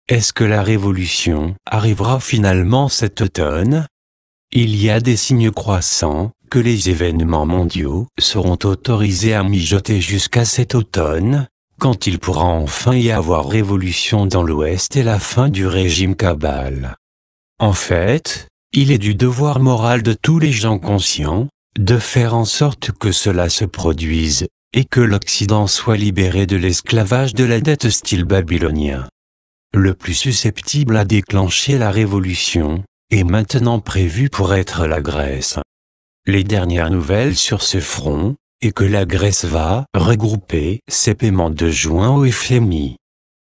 Est-ce que la révolution arrivera finalement cet automne? Il y a des signes croissants que les événements mondiaux seront autorisés à mijoter jusqu'à cet automne, quand il pourra enfin y avoir révolution dans l'Ouest et la fin du régime Cabal. En fait, il est du devoir moral de tous les gens conscients de faire en sorte que cela se produise, et que l'Occident soit libéré de l'esclavage de la dette style babylonien. Le plus susceptible à déclencher la révolution est maintenant prévu pour être la Grèce. Les dernières nouvelles sur ce front est que la Grèce va regrouper ses paiements de juin au FMI.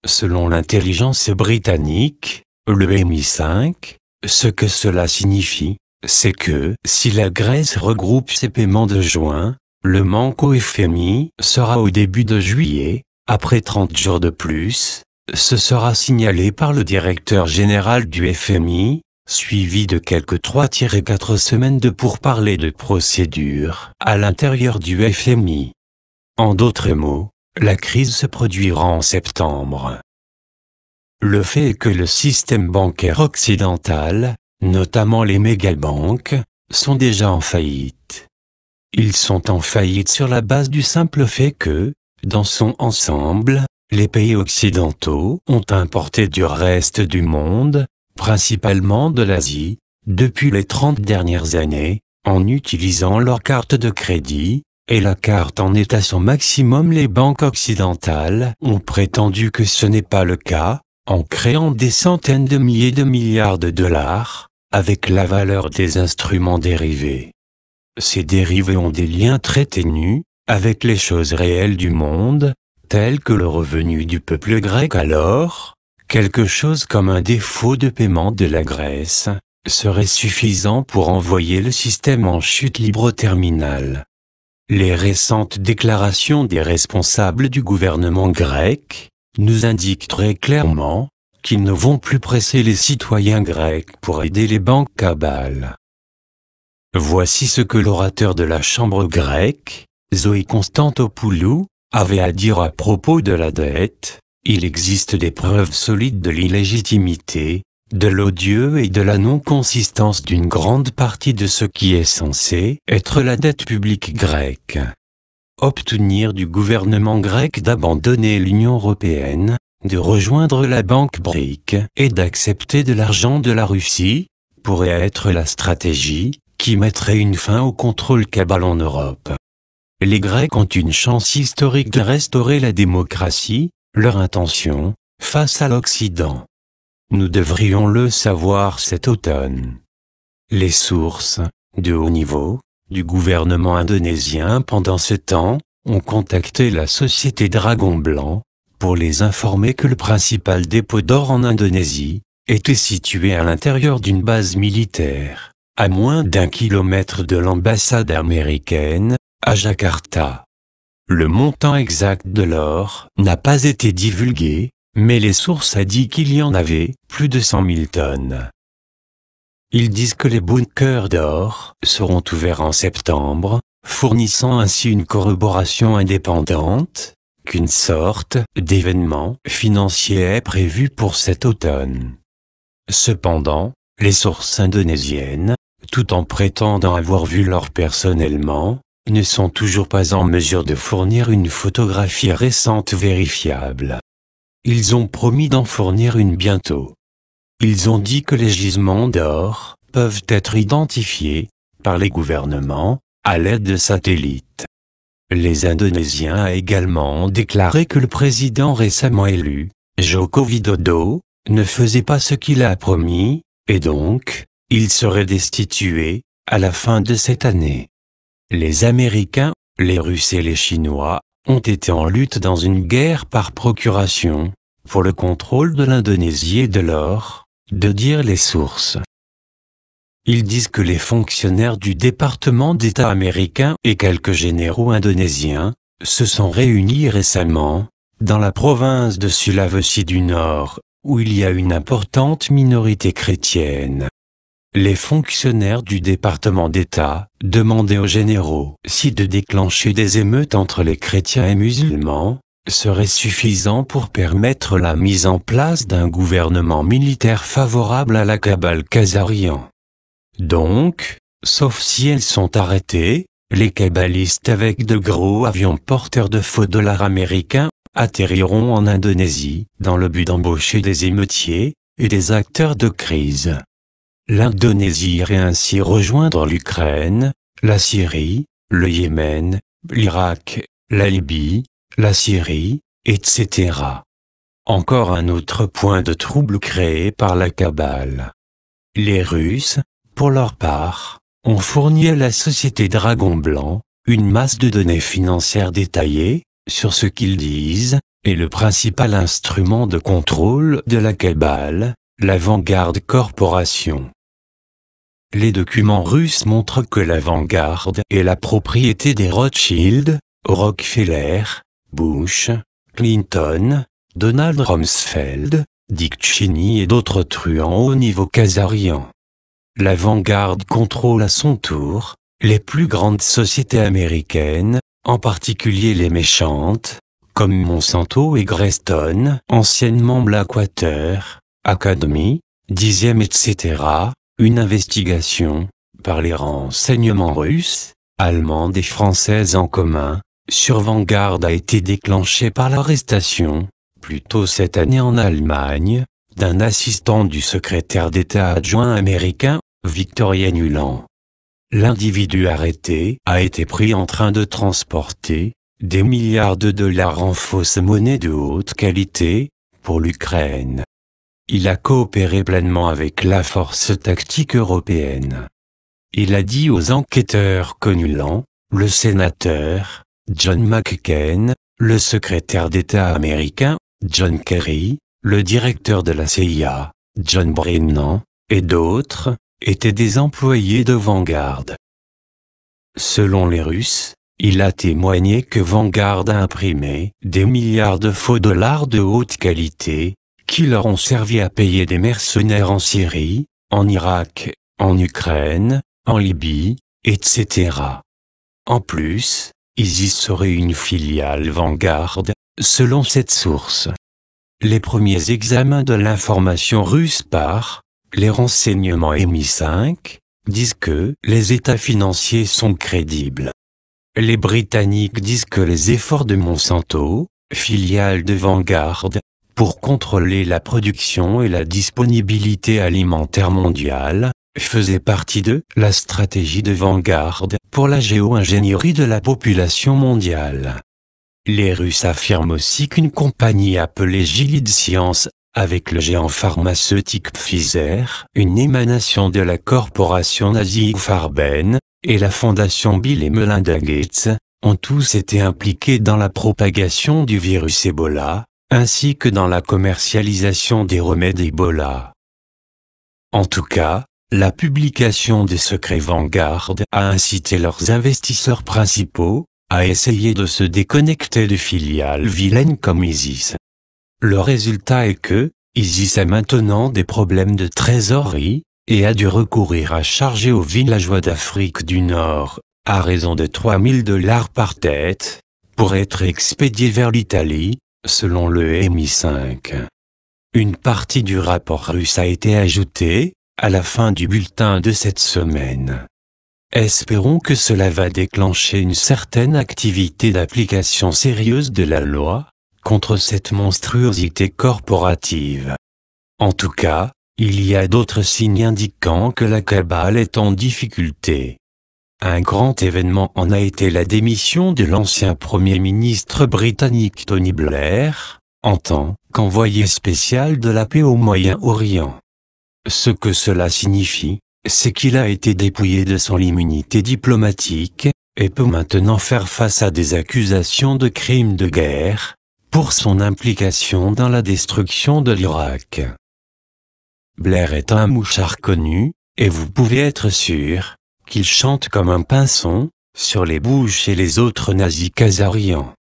Selon l'intelligence britannique, le MI5, ce que cela signifie, c'est que si la Grèce regroupe ses paiements de juin, le manque au FMI sera au début de juillet, après 30 jours de plus. Ce sera signalé par le directeur général du FMI, suivi de quelques 3-4 semaines de pourparlers de procédure à l'intérieur du FMI. En d'autres mots, la crise se produira en septembre. Le fait est que le système bancaire occidental, notamment les mégabanques, sont déjà en faillite. Ils sont en faillite sur la base du simple fait que, dans son ensemble, les pays occidentaux ont importé du reste du monde, principalement de l'Asie, depuis les 30 dernières années, en utilisant leur carte de crédit, et la carte en est à son maximum. Les banques occidentales ont prétendu que ce n'est pas le cas, en créant des centaines de milliers de milliards de dollars, avec la valeur des instruments dérivés. Ces dérivés ont des liens très ténus avec les choses réelles du monde, tels que le revenu du peuple grec. Alors, quelque chose comme un défaut de paiement de la Grèce serait suffisant pour envoyer le système en chute libre terminale. Les récentes déclarations des responsables du gouvernement grec nous indiquent très clairement qu'ils ne vont plus presser les citoyens grecs pour aider les banques cabales. Voici ce que l'orateur de la Chambre grecque, Zoé Constantopoulou, avait à dire à propos de la dette. Il existe des preuves solides de l'illégitimité, de l'odieux et de la non-consistance d'une grande partie de ce qui est censé être la dette publique grecque. Obtenir du gouvernement grec d'abandonner l'Union européenne, de rejoindre la banque BRIC et d'accepter de l'argent de la Russie, pourrait être la stratégie qui mettrait une fin au contrôle cabal en Europe. Les Grecs ont une chance historique de restaurer la démocratie, leur intention, face à l'Occident. Nous devrions le savoir cet automne. Les sources, de haut niveau, du gouvernement indonésien pendant ce temps, ont contacté la société Dragon Blanc, pour les informer que le principal dépôt d'or en Indonésie était situé à l'intérieur d'une base militaire, à moins d'1 kilomètre de l'ambassade américaine, à Jakarta. Le montant exact de l'or n'a pas été divulgué, mais les sources ont dit qu'il y en avait plus de 100 000 tonnes. Ils disent que les bunkers d'or seront ouverts en septembre, fournissant ainsi une corroboration indépendante qu'une sorte d'événement financier est prévu pour cet automne. Cependant, les sources indonésiennes, tout en prétendant avoir vu l'or personnellement, ne sont toujours pas en mesure de fournir une photographie récente vérifiable. Ils ont promis d'en fournir une bientôt. Ils ont dit que les gisements d'or peuvent être identifiés par les gouvernements à l'aide de satellites. Les Indonésiens ont également déclaré que le président récemment élu, Joko Widodo, ne faisait pas ce qu'il a promis, et donc, il serait destitué à la fin de cette année. Les Américains, les Russes et les Chinois ont été en lutte dans une guerre par procuration pour le contrôle de l'Indonésie et de l'or, de dire les sources. Ils disent que les fonctionnaires du département d'État américain et quelques généraux indonésiens se sont réunis récemment dans la province de Sulawesi du Nord, où il y a une importante minorité chrétienne. Les fonctionnaires du département d'État demandaient aux généraux si de déclencher des émeutes entre les chrétiens et musulmans, serait suffisant pour permettre la mise en place d'un gouvernement militaire favorable à la cabale Khazarian. Donc, sauf si elles sont arrêtées, les kabbalistes avec de gros avions porteurs de faux dollars américains atterriront en Indonésie dans le but d'embaucher des émeutiers et des acteurs de crise. L'Indonésie irait ainsi rejoindre l'Ukraine, la Syrie, le Yémen, l'Irak, la Libye, la Syrie, etc. Encore un autre point de trouble créé par la cabale. Les Russes, pour leur part, ont fourni à la société Dragon Blanc une masse de données financières détaillées sur ce qu'ils disent est le principal instrument de contrôle de la cabale, la Vanguard Corporation. Les documents russes montrent que la Vanguard est la propriété des Rothschild, Rockefeller, Bush, Clinton, Donald Rumsfeld, Dick Cheney et d'autres truands au niveau khazarien. La Vanguard contrôle à son tour les plus grandes sociétés américaines, en particulier les méchantes, comme Monsanto et Greystone, anciennement Blackwater, Academy, 10e etc. Une investigation, par les renseignements russes, allemands et françaises en commun, sur Vanguard a été déclenchée par l'arrestation, plus tôt cette année en Allemagne, d'un assistant du secrétaire d'État adjoint américain, Victoria Nuland. L'individu arrêté a été pris en train de transporter des milliards de dollars en fausse monnaie de haute qualité pour l'Ukraine. Il a coopéré pleinement avec la force tactique européenne. Il a dit aux enquêteurs que Nuland, le sénateur, John McCain, le secrétaire d'État américain, John Kerry, le directeur de la CIA, John Brennan, et d'autres, étaient des employés de Vanguard. Selon les Russes, il a témoigné que Vanguard a imprimé des milliards de faux dollars de haute qualité, qui leur ont servi à payer des mercenaires en Syrie, en Irak, en Ukraine, en Libye, etc. En plus, ISIS aurait une filiale Vanguard, selon cette source. Les premiers examens de l'information russe par les renseignements MI5 disent que les états financiers sont crédibles. Les Britanniques disent que les efforts de Monsanto, filiale de Vanguard, pour contrôler la production et la disponibilité alimentaire mondiale, faisaient partie de la stratégie de Vanguard pour la géo-ingénierie de la population mondiale. Les Russes affirment aussi qu'une compagnie appelée Gilead Sciences, avec le géant pharmaceutique Pfizer, une émanation de la corporation nazie Farben, et la fondation Bill et Melinda Gates, ont tous été impliqués dans la propagation du virus Ebola, ainsi que dans la commercialisation des remèdes Ebola. En tout cas, la publication des secrets Vanguard a incité leurs investisseurs principaux à essayer de se déconnecter de filiales vilaines comme ISIS. Le résultat est que ISIS a maintenant des problèmes de trésorerie et a dû recourir à charger aux villageois d'Afrique du Nord, à raison de 3000 $ par tête, pour être expédiés vers l'Italie, selon le MI5. Une partie du rapport russe a été ajoutée à la fin du bulletin de cette semaine. Espérons que cela va déclencher une certaine activité d'application sérieuse de la loi contre cette monstruosité corporative. En tout cas, il y a d'autres signes indiquant que la cabale est en difficulté. Un grand événement en a été la démission de l'ancien Premier ministre britannique Tony Blair, en tant qu'envoyé spécial de la paix au Moyen-Orient. Ce que cela signifie, c'est qu'il a été dépouillé de son immunité diplomatique, et peut maintenant faire face à des accusations de crimes de guerre, pour son implication dans la destruction de l'Irak. Blair est un mouchard connu, et vous pouvez être sûr qu'il chante comme un pinson sur les bouches et les autres nazis khazarians.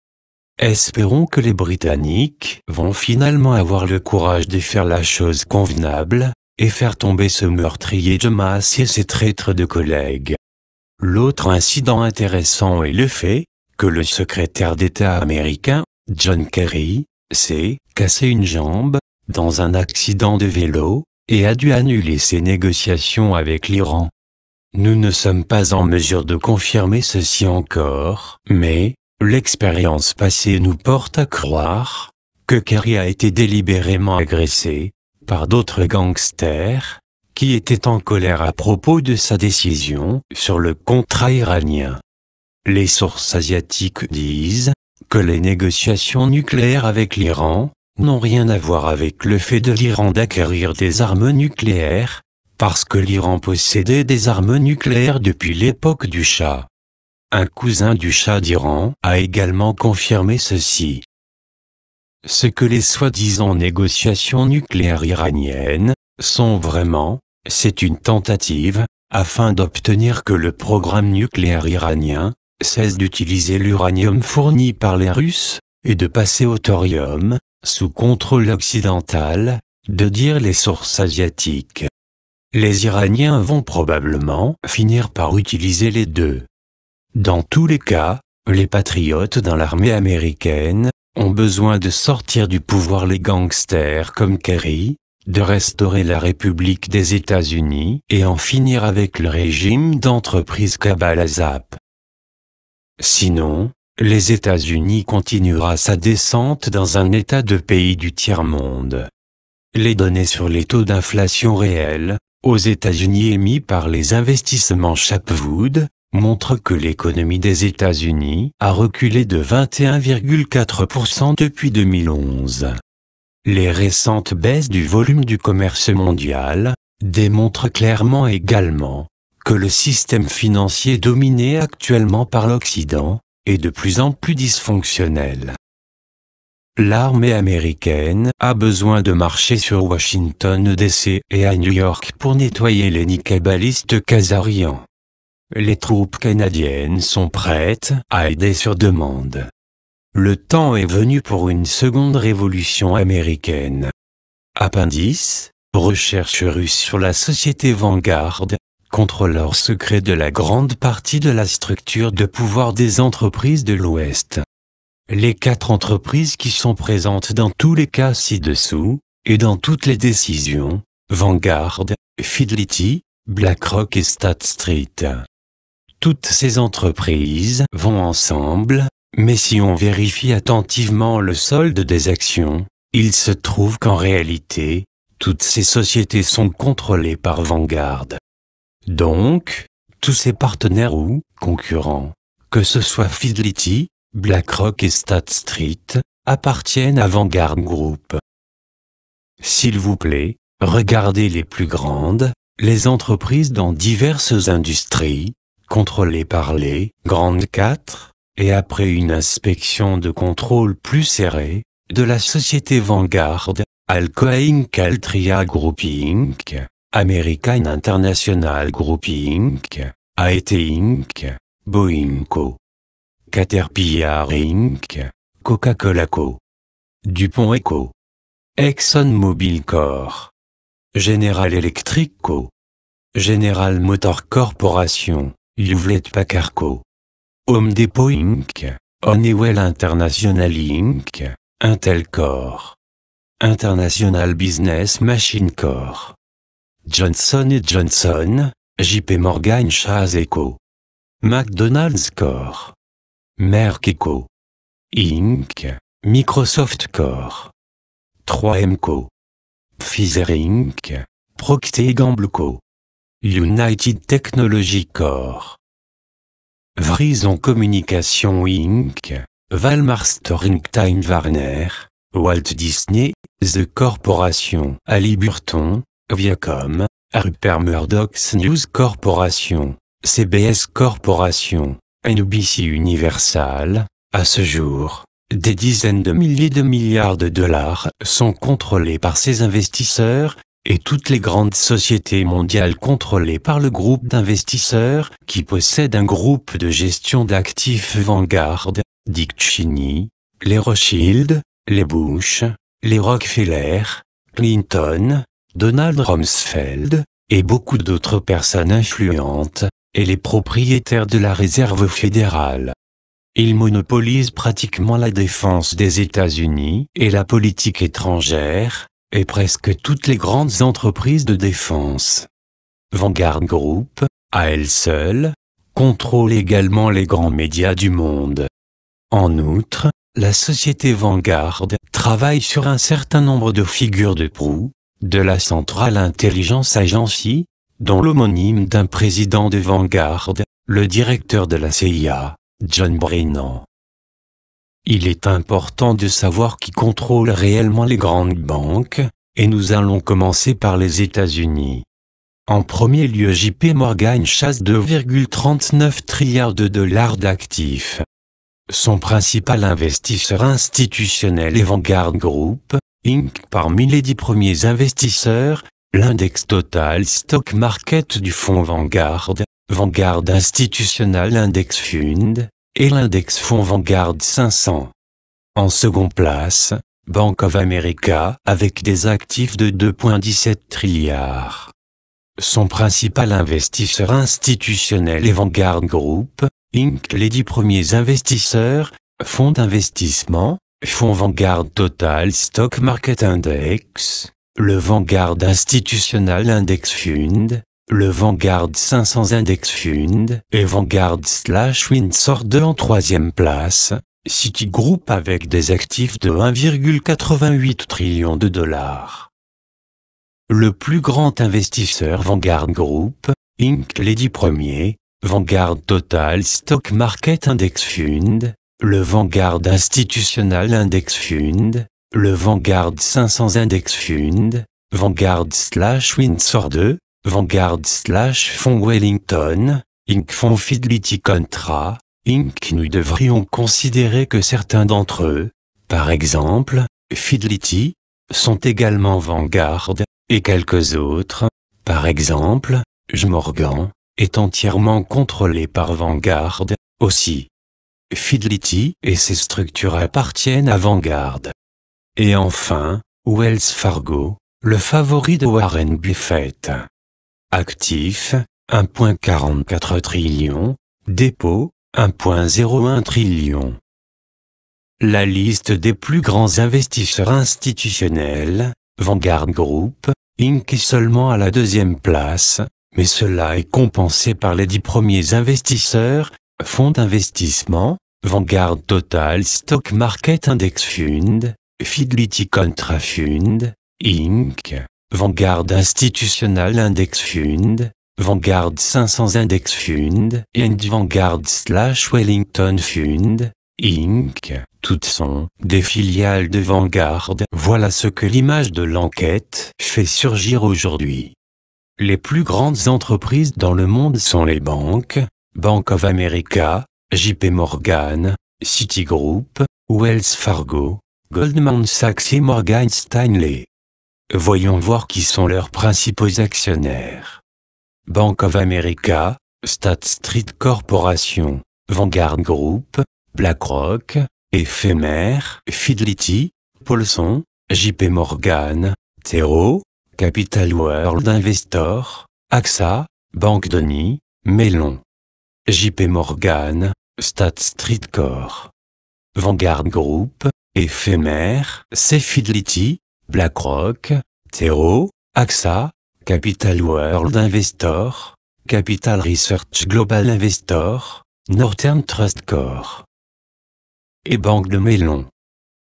Espérons que les Britanniques vont finalement avoir le courage de faire la chose convenable, et faire tomber ce meurtrier de masse et ses traîtres de collègues. L'autre incident intéressant est le fait que le secrétaire d'État américain, John Kerry s'est cassé une jambe dans un accident de vélo et a dû annuler ses négociations avec l'Iran. Nous ne sommes pas en mesure de confirmer ceci encore, mais l'expérience passée nous porte à croire que Kerry a été délibérément agressé par d'autres gangsters qui étaient en colère à propos de sa décision sur le contrat iranien. Les sources asiatiques disent que les négociations nucléaires avec l'Iran n'ont rien à voir avec le fait de l'Iran d'acquérir des armes nucléaires, parce que l'Iran possédait des armes nucléaires depuis l'époque du Shah. Un cousin du Shah d'Iran a également confirmé ceci. Ce que les soi-disant négociations nucléaires iraniennes sont vraiment, c'est une tentative, afin d'obtenir que le programme nucléaire iranien cesse d'utiliser l'uranium fourni par les Russes, et de passer au thorium, sous contrôle occidental, de dire les sources asiatiques. Les Iraniens vont probablement finir par utiliser les deux. Dans tous les cas, les patriotes dans l'armée américaine ont besoin de sortir du pouvoir les gangsters comme Kerry, de restaurer la République des États-Unis et en finir avec le régime d'entreprise Cabal Azap. Sinon, les États-Unis continuera sa descente dans un état de pays du tiers-monde. Les données sur les taux d'inflation réels aux États-Unis émis par les investissements Chapwood montrent que l'économie des États-Unis a reculé de 21,4% depuis 2011. Les récentes baisses du volume du commerce mondial démontrent clairement également que le système financier dominé actuellement par l'Occident est de plus en plus dysfonctionnel. L'armée américaine a besoin de marcher sur Washington DC et à New York pour nettoyer les niqabalistes khazarians. Les troupes canadiennes sont prêtes à aider sur demande. Le temps est venu pour une seconde révolution américaine. Appendice, recherche russe sur la société Vanguard, contrôleur secret de la grande partie de la structure de pouvoir des entreprises de l'Ouest. Les 4 entreprises qui sont présentes dans tous les cas ci-dessous, et dans toutes les décisions, Vanguard, Fidelity, BlackRock et State Street. Toutes ces entreprises vont ensemble, mais si on vérifie attentivement le solde des actions, il se trouve qu'en réalité, toutes ces sociétés sont contrôlées par Vanguard. Donc, tous ces partenaires ou concurrents, que ce soit Fidelity, BlackRock et State Street, appartiennent à Vanguard Group. S'il vous plaît, regardez les plus grandes, les entreprises dans diverses industries, contrôlées par les grandes 4, et après une inspection de contrôle plus serrée, de la société Vanguard, Alcoa Inc. Altria Group Inc., American International Group Inc., AET Inc., Boeing Co., Caterpillar Inc., Coca-Cola Co., DuPont Co., ExxonMobil Corp., General Electric Co., General Motor Corporation, Hewlett-Packard Co., Home Depot Inc., Honeywell International Inc., Intel Corp., International Business Machine Corp., Johnson & Johnson, JP Morgan Chase Co., McDonald's Corp., Merck Co., Inc., Microsoft Corp., 3M Co., Pfizer Inc., Procter & Gamble Co., United Technology Corp., Verizon Communication Inc., Walmart Store Inc. Time Warner, Walt Disney, The Corporation, Halliburton, Viacom, Rupert Murdoch's News Corporation, CBS Corporation, NBC Universal. À ce jour, des dizaines de milliers de milliards de dollars sont contrôlés par ces investisseurs, et toutes les grandes sociétés mondiales contrôlées par le groupe d'investisseurs qui possède un groupe de gestion d'actifs Vanguard, Dick Cheney, les Rothschild, les Bush, les Rockefeller, Clinton, Donald Rumsfeld, et beaucoup d'autres personnes influentes, et les propriétaires de la Réserve fédérale. Il monopolise pratiquement la défense des États-Unis et la politique étrangère, et presque toutes les grandes entreprises de défense. Vanguard Group, à elle seule, contrôle également les grands médias du monde. En outre, la société Vanguard travaille sur un certain nombre de figures de proue, de la Central Intelligence Agency, dont l'homonyme d'un président de Vanguard, le directeur de la CIA, John Brennan. Il est important de savoir qui contrôle réellement les grandes banques, et nous allons commencer par les États-Unis. En premier lieu, JP Morgan chasse 2,39 trilliards de dollars d'actifs. Son principal investisseur institutionnel est Vanguard Group, Inc. Parmi les 10 premiers investisseurs, l'index Total Stock Market du fonds Vanguard, Vanguard Institutional Index Fund, et l'index fonds Vanguard 500. En seconde place, Bank of America avec des actifs de 2,17 trilliards. Son principal investisseur institutionnel est Vanguard Group, Inc. Les 10 premiers investisseurs, fonds d'investissement, fonds Vanguard Total Stock Market Index, le Vanguard Institutional Index Fund, le Vanguard 500 Index Fund et Vanguard/Windsor 2 en troisième place, Citigroup avec des actifs de 1,88 trillion de dollars. Le plus grand investisseur Vanguard Group, Inc. Les 10 premiers, Vanguard Total Stock Market Index Fund, le Vanguard Institutional Index Fund, le Vanguard 500 Index Fund, Vanguard/Windsor 2, Vanguard/Fonds Wellington, Inc. Fonds Fidelity Contra, Inc. Nous devrions considérer que certains d'entre eux, par exemple, Fidelity, sont également Vanguard, et quelques autres, par exemple, JP Morgan, est entièrement contrôlé par Vanguard, aussi. Fidelity et ses structures appartiennent à Vanguard. Et enfin, Wells Fargo, le favori de Warren Buffett. Actifs, 1,44 trillion, dépôts, 1,01 trillion. La liste des plus grands investisseurs institutionnels, Vanguard Group, Inc. est seulement à la deuxième place, mais cela est compensé par les 10 premiers investisseurs, fonds d'investissement, Vanguard Total Stock Market Index Fund, Fidelity Contra Fund, Inc., Vanguard Institutional Index Fund, Vanguard 500 Index Fund et Vanguard/Wellington Fund, Inc. Toutes sont des filiales de Vanguard. Voilà ce que l'image de l'enquête fait surgir aujourd'hui. Les plus grandes entreprises dans le monde sont les banques, Bank of America, JP Morgan, Citigroup, Wells Fargo, Goldman Sachs et Morgan Stanley. Voyons voir qui sont leurs principaux actionnaires. Bank of America, State Street Corporation, Vanguard Group, BlackRock, Éphémère, Fidelity, Paulson, JP Morgan, T. Rowe, Capital World Investor, AXA, Banque Denis, Mellon. JP Morgan, State Street Corp. Vanguard Group, Éphémère, c'est Fidelity, BlackRock, T. Rowe, AXA, Capital World Investor, Capital Research Global Investor, Northern Trust Corp. Et Banque de Mellon.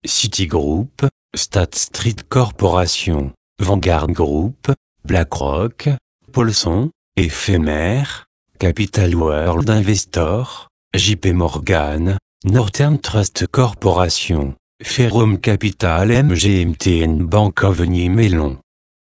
Citigroup, State Street Corporation, Vanguard Group, BlackRock, Paulson, Éphémère, Capital World Investor, JP Morgan, Northern Trust Corporation, Ferrum Capital MGMTN Bank Avenue Mellon.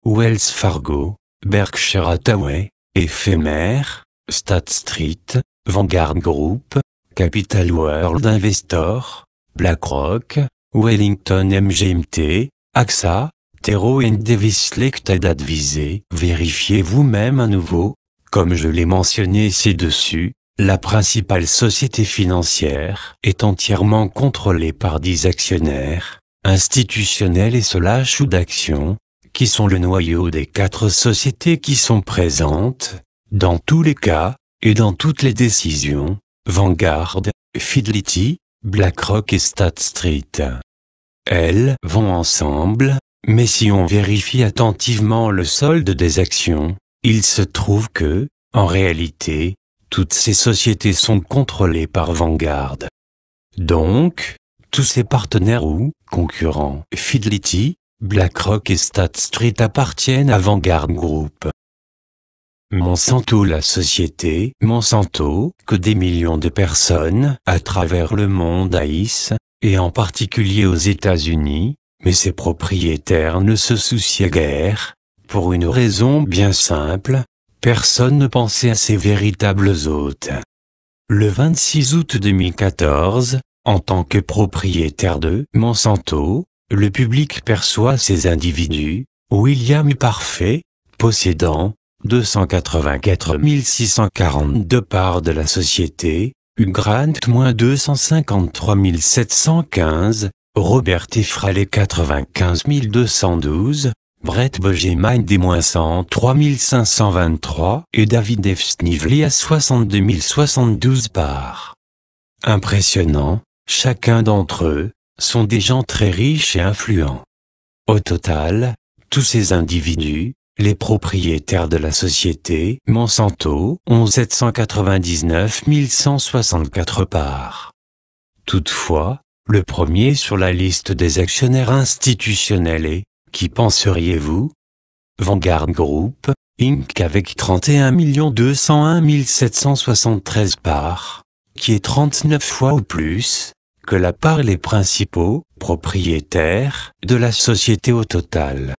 Wells Fargo, Berkshire Hathaway, Éphémère, State Street, Vanguard Group, Capital World Investor, BlackRock, Wellington MGMT, AXA, T. Rowe & Davis Selected Advisors. Vérifiez vous-même à nouveau, comme je l'ai mentionné ci-dessus, la principale société financière est entièrement contrôlée par 10 actionnaires, institutionnels et ou d'actions, qui sont le noyau des 4 sociétés qui sont présentes, dans tous les cas, et dans toutes les décisions, Vanguard, Fidelity, BlackRock et State Street. Elles vont ensemble, mais si on vérifie attentivement le solde des actions, il se trouve que, en réalité, toutes ces sociétés sont contrôlées par Vanguard. Donc, tous ces partenaires ou concurrents Fidelity, BlackRock et State Street appartiennent à Vanguard Group. Monsanto, la société Monsanto, que des millions de personnes à travers le monde haïssent, et en particulier aux États-Unis, mais ses propriétaires ne se souciaient guère, pour une raison bien simple, personne ne pensait à ses véritables hôtes. Le 26 août 2014, en tant que propriétaire de Monsanto, le public perçoit ces individus, William Parfait, possédant 284 642 parts de la société, Hugh Grant -253 715, Robert T. Fraley 95 212, Brett Bogeman -103 523 et David F. Snively à 62 072 parts. Impressionnant, chacun d'entre eux sont des gens très riches et influents. Au total, tous ces individus, les propriétaires de la société Monsanto, ont 799 164 parts. Toutefois, le premier sur la liste des actionnaires institutionnels est, qui penseriez-vous? Vanguard Group, Inc. avec 31 201 773 parts, qui est 39 fois ou plus que la part les principaux propriétaires de la société au total.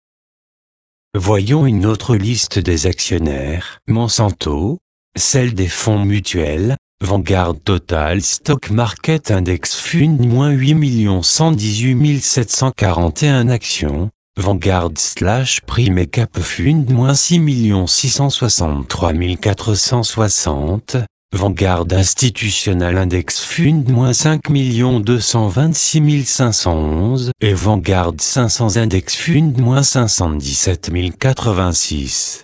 Voyons une autre liste des actionnaires Monsanto, celle des fonds mutuels, Vanguard Total Stock Market Index Fund -8 118 741 actions, Vanguard/Prime Cap Fund -6 663 460, Vanguard Institutional Index Fund -5 226 511 et Vanguard 500 Index Fund -517 086.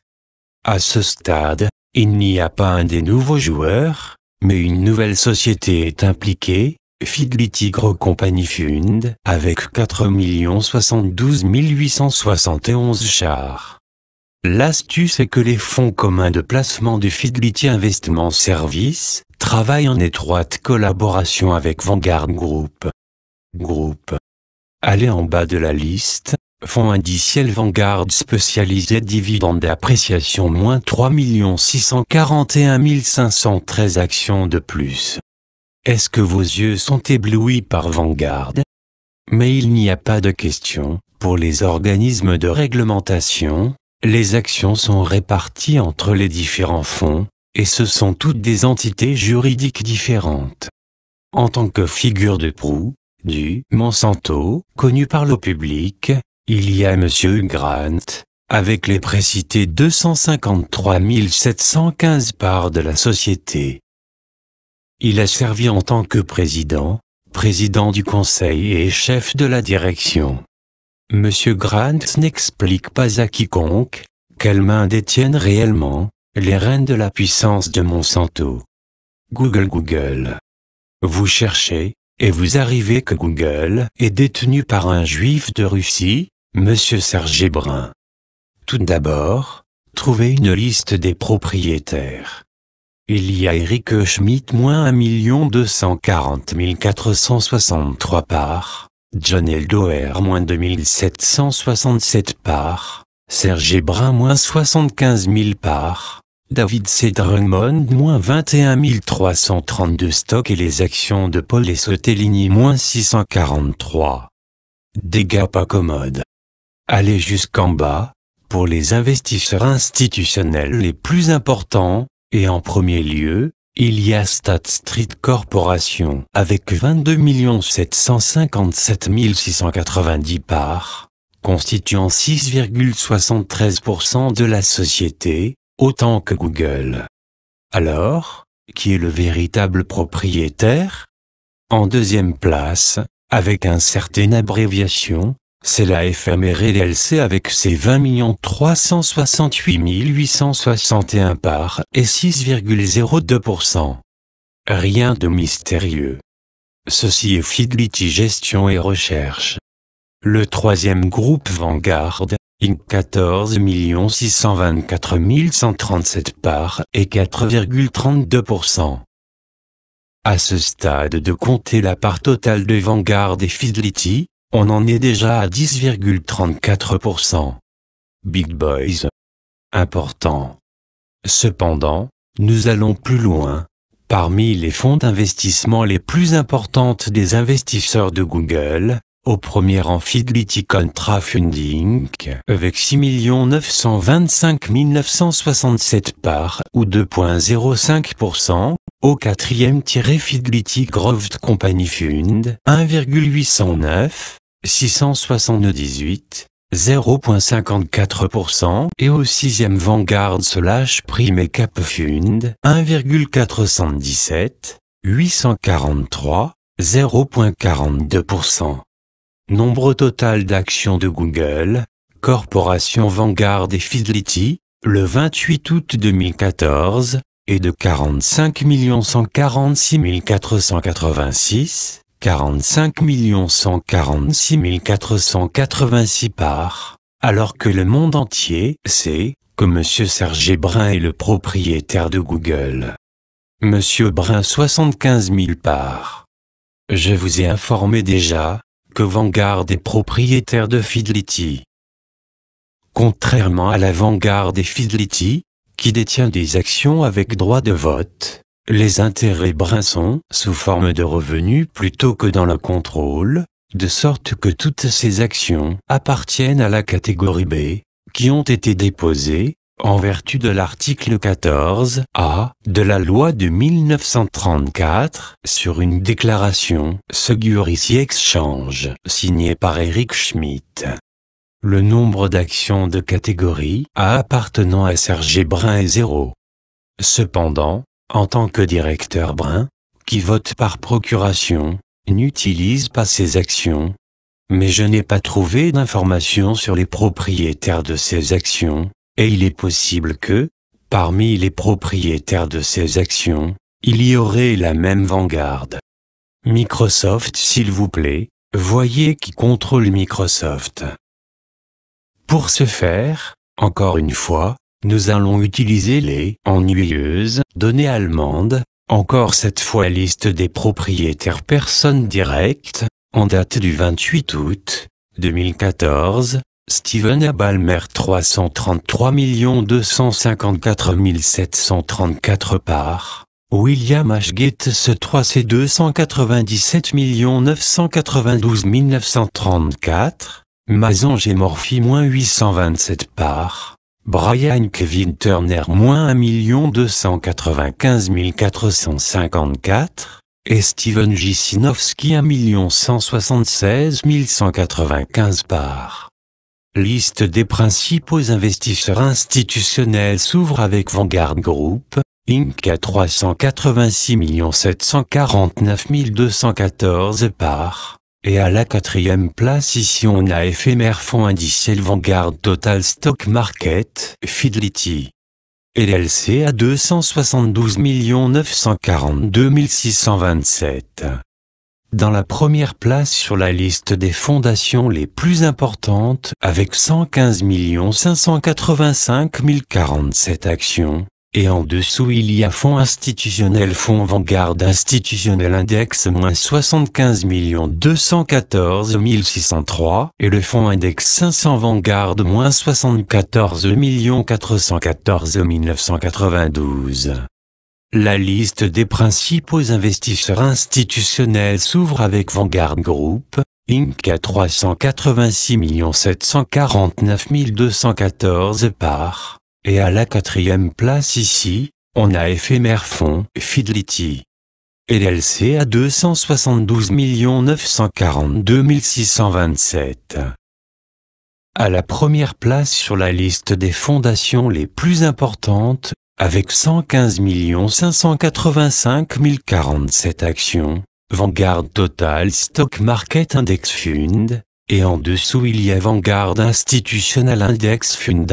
À ce stade, il n'y a pas un des nouveaux joueurs, mais une nouvelle société est impliquée, Fidelity Growth Company Fund, avec 4 072 871 chars. L'astuce est que les fonds communs de placement du Fidelity Investment Services travaillent en étroite collaboration avec Vanguard Group. Allez en bas de la liste, fonds indiciel Vanguard spécialisé dividende d'appréciation -3 641 513 actions de plus. Est-ce que vos yeux sont éblouis par Vanguard? Mais il n'y a pas de question, pour les organismes de réglementation, les actions sont réparties entre les différents fonds, et ce sont toutes des entités juridiques différentes. En tant que figure de proue, du Monsanto, connu par le public, il y a Monsieur Grant, avec les précités 253 715 parts de la société. Il a servi en tant que président du conseil et chef de la direction. Monsieur Grant n'explique pas à quiconque quelles mains détiennent réellement les rênes de la puissance de Monsanto. Google. Vous cherchez, et vous arrivez que Google est détenu par un juif de Russie, Monsieur Sergey Brin. Tout d'abord, trouvez une liste des propriétaires. Il y a Eric Schmidt -1 240 463 parts, John Eldoer -2 767 parts, Sergey Brin -75 000 parts, David C. Drummond -21 332 stocks et les actions de Paul et Sotellini -643. Dégâts pas commodes. Allez jusqu'en bas, pour les investisseurs institutionnels les plus importants, et en premier lieu, il y a State Street Corporation avec 22 757 690 parts, constituant 6,73% de la société, autant que Google. Alors, qui est le véritable propriétaire? En deuxième place, avec une certaine abréviation, c'est la FMR LLC avec ses 20 368 861 parts et 6,02%. rien de mystérieux. Ceci est Fidelity Gestion et Recherche. Le troisième groupe Vanguard, Inc. 14 624 137 parts et 4,32%. À ce stade de compter la part totale de Vanguard et Fidelity, on en est déjà à 10,34%. Big Boys. Important. Cependant, nous allons plus loin. Parmi les fonds d'investissement les plus importantes des investisseurs de Google, au premier rang Fidelity Contra Funding, avec 6 925 967 parts ou 2,05%, au quatrième Fidelity Growth Company Fund, 1,809, 678, 0,54% et au sixième Vanguard / Prime Cap Fund, 1,417, 843, 0,42%. Nombre total d'actions de Google, Corporation Vanguard et Fidelity, le 28 août 2014, est de 45 146 486, 45 146 486 parts, alors que le monde entier sait que M. Sergey Brin est le propriétaire de Google. M. Brin 75 000 parts. Je vous ai informé déjà que Vanguard est propriétaire de Fidelity. Contrairement à la Vanguard et Fidelity, qui détient des actions avec droit de vote, les intérêts Brin sont sous forme de revenus plutôt que dans le contrôle, de sorte que toutes ces actions appartiennent à la catégorie B, qui ont été déposées, en vertu de l'article 14A de la loi de 1934 sur une déclaration Securities Exchange signée par Eric Schmidt. Le nombre d'actions de catégorie A appartenant à Sergey Brin est 0. Cependant, en tant que directeur Brin, qui vote par procuration, n'utilise pas ces actions. Mais je n'ai pas trouvé d'informations sur les propriétaires de ces actions. Et il est possible que, parmi les propriétaires de ces actions, il y aurait la même Vanguard. Microsoft s'il vous plaît, voyez qui contrôle Microsoft. Pour ce faire, encore une fois, nous allons utiliser les ennuyeuses données allemandes, encore cette fois liste des propriétaires personnes directes, en date du 28 août 2014, Steven Ballmer 333 254 734 parts, William H. Gates 3C 297 992 934, Masange et Morphy -827 parts, Brian Kevin Turner -1 295 454, et Steven J. Sinofsky 1 176 195 parts. Liste des principaux investisseurs institutionnels s'ouvre avec Vanguard Group, Inc. à 386 749 214 parts, et à la quatrième place ici on a éphémère fonds indiciel Vanguard Total Stock Market, Fidelity. LLC à 272 942 627. Dans la première place sur la liste des fondations les plus importantes, avec 115 585 047 actions, et en dessous il y a Fonds institutionnel Fonds Vanguard Institutionnel Index -75 214 603, et le Fonds Index 500 Vanguard -74 414 992. La liste des principaux investisseurs institutionnels s'ouvre avec Vanguard Group, Inc. à 386 749 214 parts, et à la quatrième place ici, on a éphémère fonds Fidelity. LLC à 272 942 627. À la première place sur la liste des fondations les plus importantes, avec 115 585 047 actions, Vanguard Total Stock Market Index Fund, et en dessous il y a Vanguard Institutional Index Fund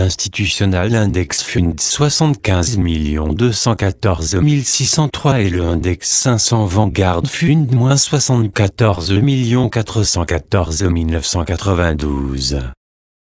75 214 603 et le Index 500 Vanguard Fund -74 414 992.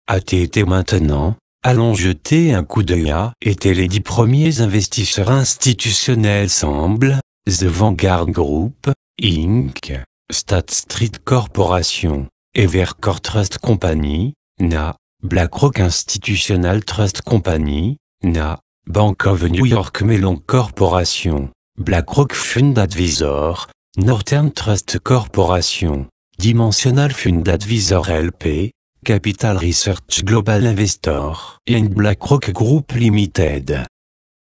ATT maintenant, allons jeter un coup d'œil à étaient les 10 premiers investisseurs institutionnels semblent, The Vanguard Group, Inc., State Street Corporation, Evercore Trust Company, NA, BlackRock Institutional Trust Company, NA, Bank of New York Mellon Corporation, BlackRock Fund Advisor, Northern Trust Corporation, Dimensional Fund Advisor LP, Capital Research Global Investor and BlackRock Group Limited.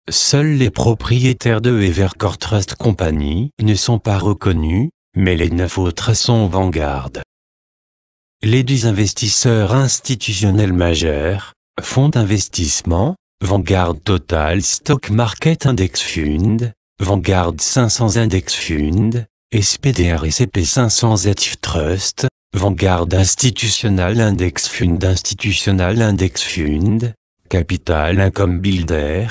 Seuls les propriétaires de Evercore Trust Company ne sont pas reconnus, mais les 9 autres sont Vanguard. Les 10 investisseurs institutionnels majeurs, fonds d'investissement, Vanguard Total Stock Market Index Fund, Vanguard 500 Index Fund, SPDR et CP500 ETF Trust, Vanguard Institutional Index Fund Capital Income Builder,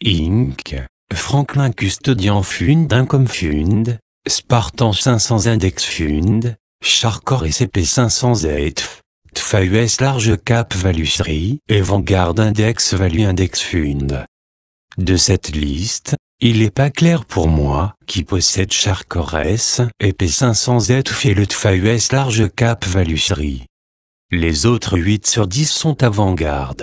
Inc., Franklin Custodian Fund Income Fund, Spartan 500 Index Fund, Charcor et CP500 ETF, TFA US Large Cap Value 3 et Vanguard Index Value Index Fund. De cette liste, il n'est pas clair pour moi qui possède Charcor S et P500 ETF et le TFA US Large Cap Value 3. Les autres 8 sur 10 sont à Vanguard.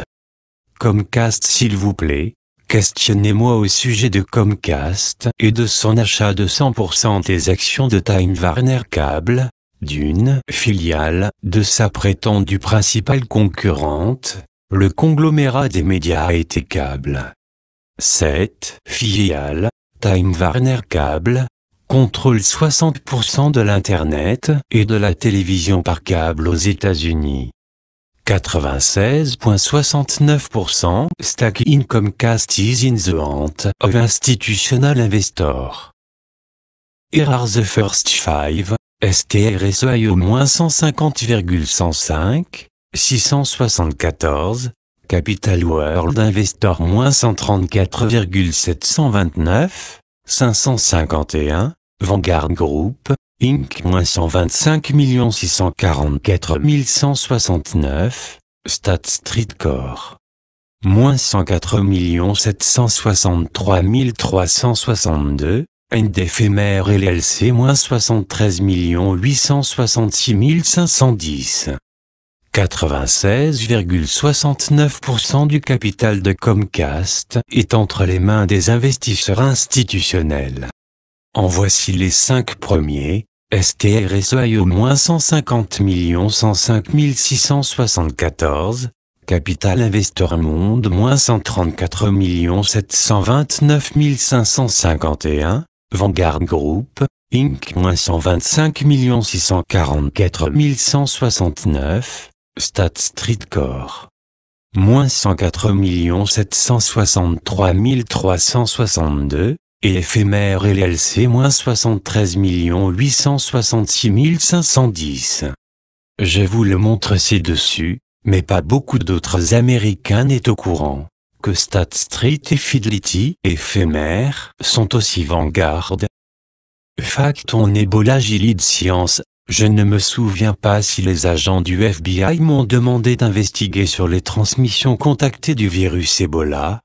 Comcast s'il vous plaît, questionnez-moi au sujet de Comcast et de son achat de 100% des actions de Time Warner Cable, d'une filiale de sa prétendue principale concurrente, le conglomérat des médias AT&T Cable. Cette filiale, Time Warner Cable, contrôle 60% de l'Internet et de la télévision par câble aux États-Unis. 96,69% stake in Comcast is in the hands of institutional investor. Here are the first 5, STRSEI au moins 150,105, 674, Capital World Investor moins 134,729, 551, Vanguard Group, Inc. moins 125 644 169, State Street Corp. moins 104 763 362, End éphémère LLC moins 73 866 510. 96,69% du capital de Comcast est entre les mains des investisseurs institutionnels. En voici les 5 premiers, STRSEI au moins 150 105 674, Capital Investor Monde moins 134 729 551, Vanguard Group, Inc. moins 125 644 169, State Street Corp. moins 104 763 362, et éphémère LLC moins 73 866 510. Je vous le montre ci-dessus, mais pas beaucoup d'autres Américains n'est au courant, que State Street et Fidelity éphémère sont aussi Vanguard. Fact on Ebola Gilead Science. Je ne me souviens pas si les agents du FBI m'ont demandé d'investiguer sur les transmissions contactées du virus Ebola,